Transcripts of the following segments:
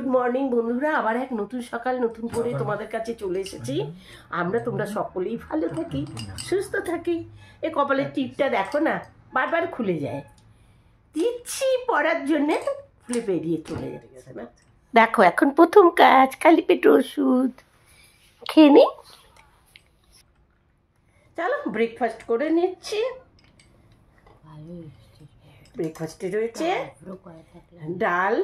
Good morning বন্ধুরা, আবার এক নতুন সকাল নতুন করে তোমাদের কাছে চলে এসেছি। তোমরা সকলেই ভালো থাকি, সুস্থ থাকি। এই কপালের টিপটা দেখো না, বারবার খুলে যায়। দিচ্ছি পড়ার জন্যে, খুলে বেরিয়ে চলে যাচ্ছে না। দেখো এখন প্রথম কাজ, খালি পেটে ওষুধ খেয়ে নি। চলো ব্রেকফাস্ট করে নিচ্ছি। ব্রেকফাস্টে রয়েছে ডাল,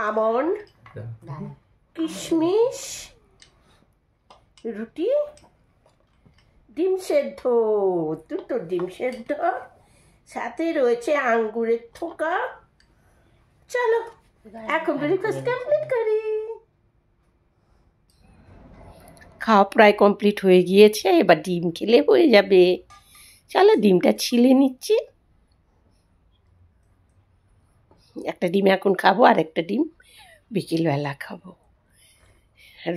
আমন্ড, কিশমিশ, রুটি, ডিম সেদ্ধ, দুটো ডিম সেদ্ধ, সাথে রয়েছে আঙ্গুরের থোকা। চলো এখন ব্রেকফাস্ট কমপ্লিট করি। খাওয়া প্রায় কমপ্লিট হয়ে গিয়েছে, এবার ডিম খেলে হয়ে যাবে। চলো ডিমটা ছিলে নিচ্ছি। একটা ডিম এখন খাবো, আর একটা ডিম বিকেলবেলা খাবো।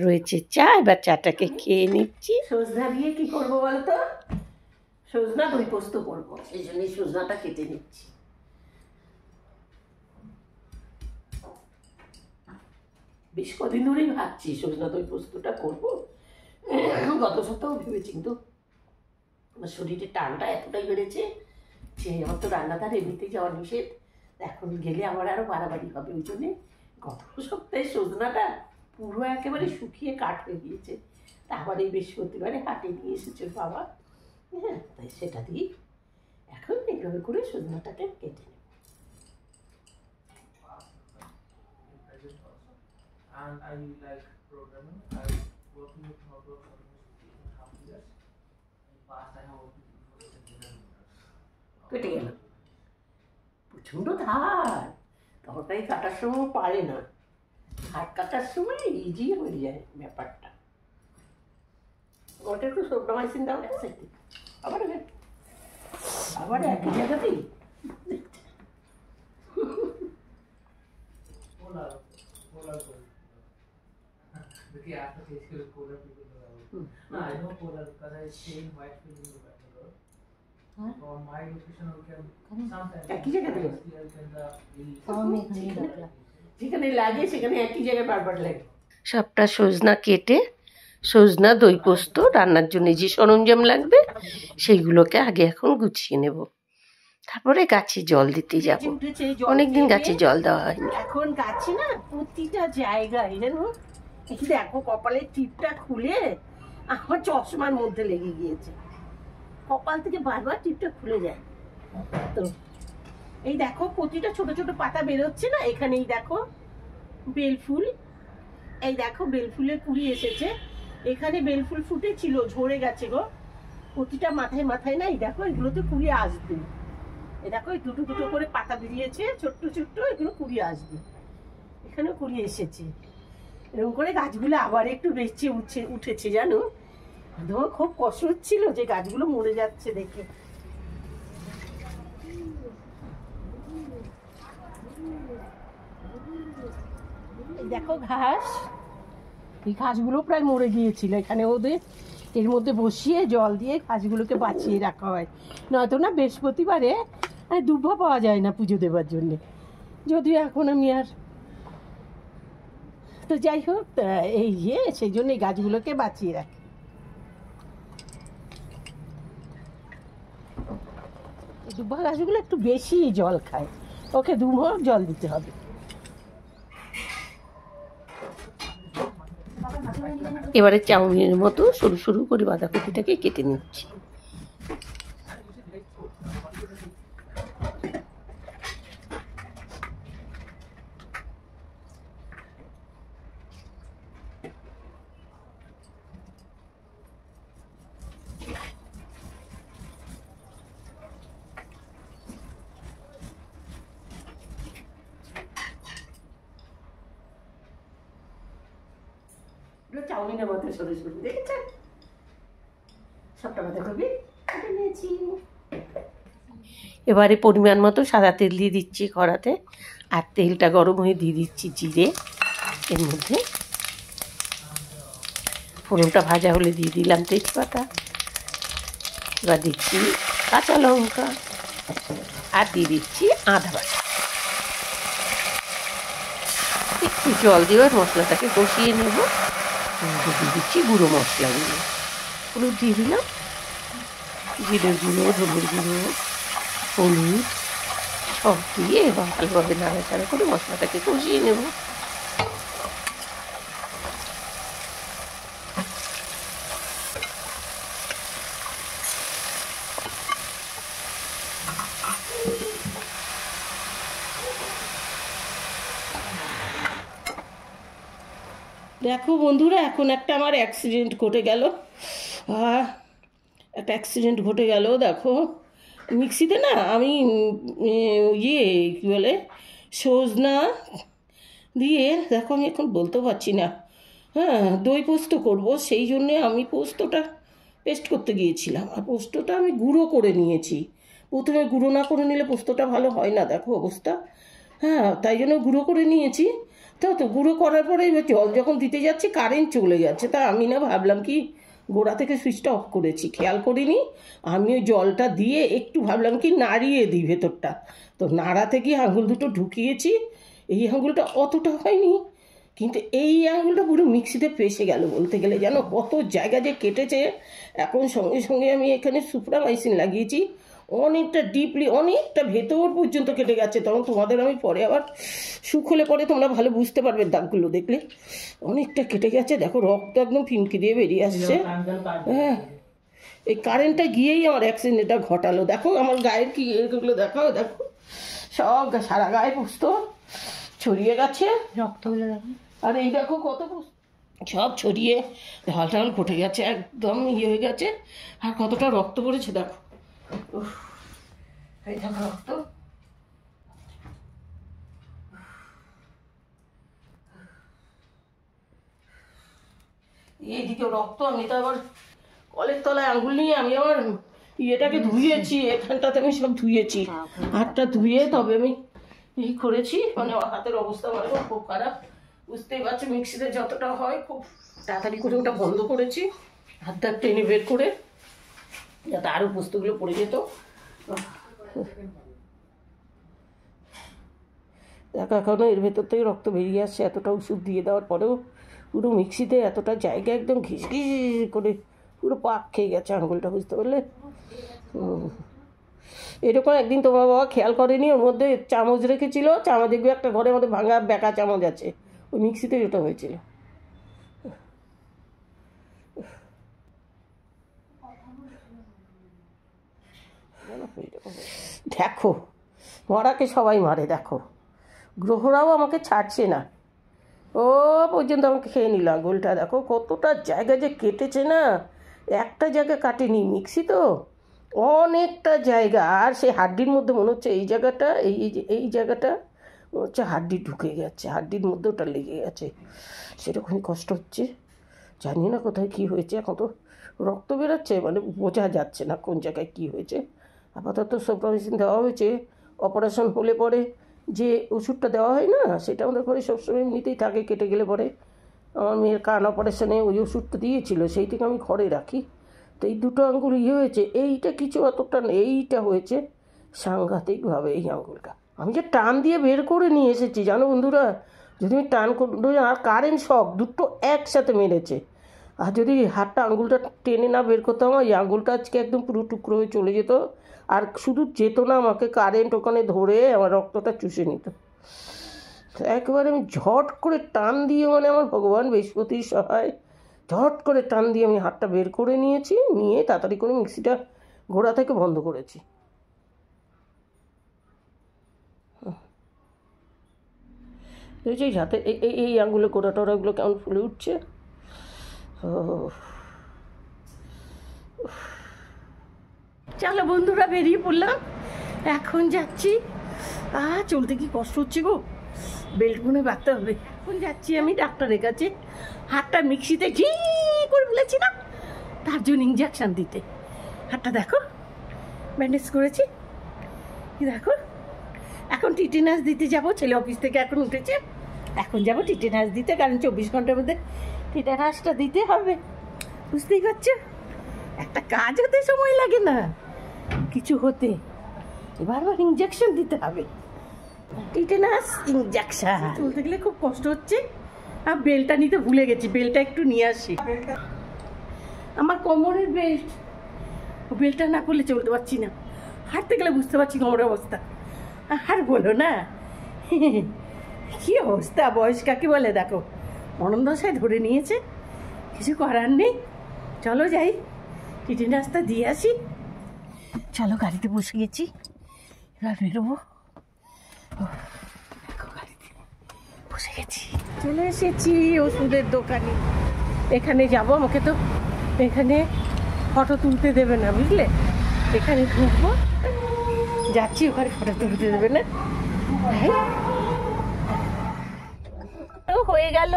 রয়েছে চা, এবার চাটাকে খেয়ে নিচ্ছি। সজনা দিয়ে কি করবো বলতো? সজনা দই পোস্ত করবো, এই জন্যই সজনাটা কেটে নিচ্ছি। বেশ কদিন ধরেই ভাবছি সজনা দই পোস্তটা করবো। গত সপ্তাহ ভেবেছি, কিন্তু আমার শরীরে টানটা এতটাই বেড়েছে যে আমার তো রান্নাঘর এমনিতেই যাওয়ার নিষেধ। এখন গেলে আমার আরো বাড়াবাড়ি হবে, ওই জন্যে গত সপ্তাহে সজনাটা পুরো একেবারে শুকিয়ে কাঠ হয়ে গিয়েছে। তা আবার এই বৃহস্পতিবারে হাটে নিয়ে এসেছে বাবা, হ্যাঁ, তাই সেটা দিই এখন এইভাবে করে সজনাটাকে কেটে নেব। কেটে গেল, প্রচণ্ড ধার, তরকারি কাটার সময় পারে না, হাত কাটার সময় ইজি হয়ে যায় ব্যাপারটা। ওটা একটু সোডামাইসিন দাও এক সাইডে, আবার একই জায়গাতেই। যেখানে লাগে সেখানে একই জায়গায় বারবার লাগে। সবটা সজনা কেটে সজনা দই পোস্ত রান্নার জন্য যে সরঞ্জাম লাগবে সেইগুলোকে আগে এখন গুছিয়ে নেব, তারপরে গাছে জল দিতে যাব। অনেকদিন গাছে জল দেওয়া হয়নি। এখন গাছে না প্রতিটা জায়গায় জানো, দেখো কপালের টিপটা খুলে আমার চশমার মধ্যে লেগে গিয়েছে। কপাল থেকে বারবার টিপটা খুলে যায়। তো এই দেখো প্রতিটা ছোট ছোট পাতা বেরোচ্ছে না, এখানেই দেখো বেলফুল, এই দেখো বেলফুলের কুড়ি এসেছে। এখানে বেলফুল ফুটেছিল, ঝরে গেছে গো। প্রতিটা মাথায় মাথায় না, এই দেখো এগুলোতে কুড়ি আসবে। এই দেখো এই দুটো দুটো করে পাতা বেরিয়েছে ছোট্ট ছোট্ট, এগুলো কুড়ি আসবে। এখানেও কুড়ি এসেছে। এরকম করে গাছগুলো আবার একটু বেঁচে উঠেছে জানো। আমার খুব কষ্ট হচ্ছিল যে গাছগুলো মরে যাচ্ছে দেখে। দেখো ঘাস, এই ঘাসগুলো প্রায় মরে গিয়েছিল। এখানে ওদের এর মধ্যে বসিয়ে জল দিয়ে ঘাসগুলোকে বাঁচিয়ে রাখা হয়, নয়তো না বৃহস্পতিবারে দুব্বা পাওয়া যায় না পুজো দেবার জন্যে। যদিও এখন আমি আর, তো যাই হোক, এই সেই জন্য এই গাছগুলোকে বাঁচিয়ে রাখি। এই দুব্বা গাছগুলো একটু বেশি জল খায়, ওকে দুমড় জল দিতে হবে। এবারে চাউমিনের মতো সরু সরু করে বাঁধাকপিটাকে কেটে নিচ্ছি। চাউমিনের মতো সরু সরু দেখেছেন, সবটা বাঁধাকপি কেটে নিয়েছি। এবারে পরিমাণ মতো সাদা তেল দিয়ে দিচ্ছি কড়াতে, আর তেলটা গরম হয়ে দিয়ে দিচ্ছি জিরে। এর মধ্যে ফোড়নটা ভাজা হলে দিয়ে দিলাম তেজপাতা, এবার দিচ্ছি কাঁচা লঙ্কা, আর দিয়ে দিচ্ছি আদা বাটা। একটু জল দিয়ে মশলাটাকে কষিয়ে নেব। দিয়ে দিচ্ছি গুঁড়ো মশলাগুলো, হলুদ দিয়ে দিলাম, জিরের গুঁড়ো, ধনের গুঁড়ো, হলুদ সব দিয়ে ভালোভাবে নাড়াচাড়া করে মশলাটাকে কষিয়ে নেব। দেখো বন্ধুরা, এখন একটা আমার অ্যাক্সিডেন্ট ঘটে গেল। একটা অ্যাক্সিডেন্ট ঘটে গেল। দেখো মিক্সিতে না আমি কী বলে সজনা দিয়ে, দেখো আমি এখন বলতে পারছি না, দই পোস্ত করব, সেই জন্যে আমি পোস্তটা পেস্ট করতে গিয়েছিলাম। আর পোস্তটা আমি গুঁড়ো করে নিয়েছি। প্রথমে গুঁড়ো না করে নিলে পোস্তটা ভালো হয় না, দেখো অবস্থা। তাই জন্য গুঁড়ো করে নিয়েছি। তো গুঁড়ো করার পরে এবার জল যখন দিতে যাচ্ছি কারেন্ট চলে যাচ্ছে। তা আমি না ভাবলাম কি গোড়া থেকে সুইচটা অফ করেছি, খেয়াল করিনি। আমি ওই জলটা দিয়ে একটু ভাবলাম কি নাড়িয়ে দিই ভেতরটা, তো নাড়াতে গিয়ে আঙুল দুটো ঢুকিয়েছি। এই আঙুলটা অতটা হয়নি, কিন্তু এই আঙুলটা পুরো মিক্সিতে ফেসে গেল বলতে গেলে। যেন কত জায়গা যে কেটেছে। এখন সঙ্গে সঙ্গে আমি এখানে সুপ্রামাইসিন লাগিয়েছি, অনেকটা ডিপলি, অনেকটা ভেতর পর্যন্ত কেটে গেছে। তখন তোমাদের আমি পরে আবার শুকলে পরে তোমরা ভালো বুঝতে পারবে দাগগুলো দেখলে। অনেকটা কেটে গেছে, দেখো রক্ত একদম ফিনকি দিয়ে বেরিয়ে আসছে। এই কারেন্টটা গিয়েই আমার অ্যাক্সিডেন্টটা ঘটালো। দেখো আমার গায়ের কি এগুলো দেখাও, দেখো সব সারা গায়ে পোস্ত ছড়িয়ে গেছে, রক্তগুলো দেখো। আর এই দেখো কত সব ছড়িয়ে ঢাল ঢাল ঘটে গেছে, একদম হয়ে গেছে। আর কতটা রক্ত পড়েছে দেখো, এই দেখো রক্ত। এইদিকে রক্ত। আমি তো আবার কলের তলায় আঙুল নিয়ে আমি আবার ইয়েটাকে ধুয়েছি, এখানটাতে আমি সব ধুয়েছি, হাতটা ধুয়ে তবে আমি করেছি। মানে হাতের অবস্থা মানে খুব খারাপ, বুঝতেই পারছি। মিক্সিতে যতটা হয় খুব তাড়াতাড়ি করে ওটা বন্ধ করেছি, হাতটা টেনে বের করে, যাতে আরও পোস্তগুলো পড়ে যেত। দেখো এখনও এর ভেতর থেকে রক্ত বেরিয়ে আসছে। এতটা ওষুধ দিয়ে দেওয়ার পরেও পুরো মিক্সিতে এতটা জায়গা একদম ঘিসঘিস করে পুরো পাক খেয়ে গেছে আঙুলটা, বুঝতে পারলে। এরকম একদিন তোমার বাবা খেয়াল করেনি, ওর মধ্যে চামচ রেখেছিল, চামচ দেখবে একটা ঘরের মধ্যে ভাঙা বেঁকা চামচ আছে, ওই মিক্সিতে যেটা হয়েছিল। দেখো মরাকে সবাই মারে, দেখো গ্রহরাও আমাকে ছাড়ছে না, ও পর্যন্ত আমাকে খেয়ে নিল আঙুলটা। দেখো কতটা জায়গা যে কেটেছে না, একটা জায়গা কাটেনি, মিক্সি তো অনেকটা জায়গা। আর সেই হাড্ডির মধ্যে মনে হচ্ছে এই জায়গাটা, এই জায়গাটা মনে হচ্ছে হাড্ডি ঢুকে গেছে, হাড্ডির মধ্যে ওটা লেগে গেছে, সেরকমই কষ্ট হচ্ছে। জানি না কোথায় কী হয়েছে, এখন তো রক্ত বেরোচ্ছে, মানে বোঝা যাচ্ছে না কোন জায়গায় কী হয়েছে। আপাতত সুপ্রামাইসিন দেওয়া হয়েছে। অপারেশন হলে পরে যে ওষুধটা দেওয়া হয় না, সেটা আমাদের ঘরে সবসময় এমনিতেই থাকে, কেটে গেলে পরে। আমার মেয়ের কান অপারেশনে ওই ওষুধটা দিয়েছিল, সেই থেকে আমি ঘরে রাখি। তো এই দুটো আঙুল হয়েছে, এইটা কিছু অতটা, এইটা হয়েছে সাংঘাতিকভাবে এই আঙুলটা। আমি যে টান দিয়ে বের করে নিয়ে এসেছি জানো বন্ধুরা, যদি আমি টান করে, আর কারেন্ট শক দুটো একসাথে মেরেছে। আর যদি হাতটা আঙুলটা টেনে না বের করতাম, এই আঙুলটা আজকে একদম পুরো টুকরো হয়ে চলে যেত। আর শুধু যেত না, আমাকে কারেন্ট ওখানে ধরে আমার রক্তটা চুষে নিত। একবারে আমি ঝট করে টান দিয়ে, মানে আমার ভগবান বৃহস্পতির সহায়, ঝট করে টান দিয়ে আমি হাতটা বের করে নিয়েছি, নিয়ে তাড়াতাড়ি করে মিক্সিটা গোড়া থেকে বন্ধ করেছি। দেখছি হাতে এই আঙুলে গোড়া টোড়াগুলো কেমন ফুলে উঠছে। চলো বন্ধুরা বেরিয়ে পড়লাম, এখন যাচ্ছি। চলতে কি কষ্ট হচ্ছে গো, বেল্ট মনে বাঁধতে হবে। এখন যাচ্ছি আমি ডাক্তারের কাছে, হাতটা মিক্সিতে ঘি করে ফেলেছি না, তার জন্য ইঞ্জেকশান দিতে। হাতটা দেখো ব্যান্ডেজ করেছি, দেখো। এখন টিটেনাস দিতে যাব, ছেলে অফিস থেকে এখন উঠেছে, এখন যাব টিটেনাস দিতে, কারণ 24 ঘন্টার মধ্যে টিটেনাসটা দিতে হবে। বুঝতেই পারছো, একটা কাজ হতে সময় লাগে না, কিছু হতে বারবার ইঞ্জেকশন দিতে হবে। Tetanus injection. চলতে গেলে খুব কষ্ট হচ্ছে। আর বেলটা নিতে ভুলে গেছি, বেলটা একটু নিয়ে আসি। আমার কোমরের বেল্ট, বেলটা না করলে চলতে পারছি না। হাঁটতে গেলে বুঝতে পারছি কোমরের অবস্থা। আর বলো না, কি অবস্থা, বয়স কাকে বলে দেখো। অনন্দশায় ধরে নিয়েছে, কিছু করার নেই। চলো যাই, টিটেনাসটা দিয়ে আসি। চলো, গাড়িতে বসে গেছি, এবার বেরোবো। গাড়িতে বসে গেছি, চলে এসেছি ওষুধের দোকানে। এখানে যাব, আমাকে তো এখানে ফটো তুলতে দেবে না, বুঝলে। এখানে ঢুকবো, যাচ্ছি, ওখানে ফটো তুলতে দেবে না। হয়ে গেল,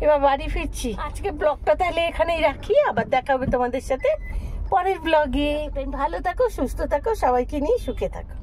এবার বাড়ি ফিরছি। আজকে ব্লগটা তাহলে এখানেই রাখি, আবার দেখা হবে তোমাদের সাথে পরের ব্লগে। ভালো থাকো, সুস্থ থাকো, সবাইকে নিয়ে সুখে থাকো।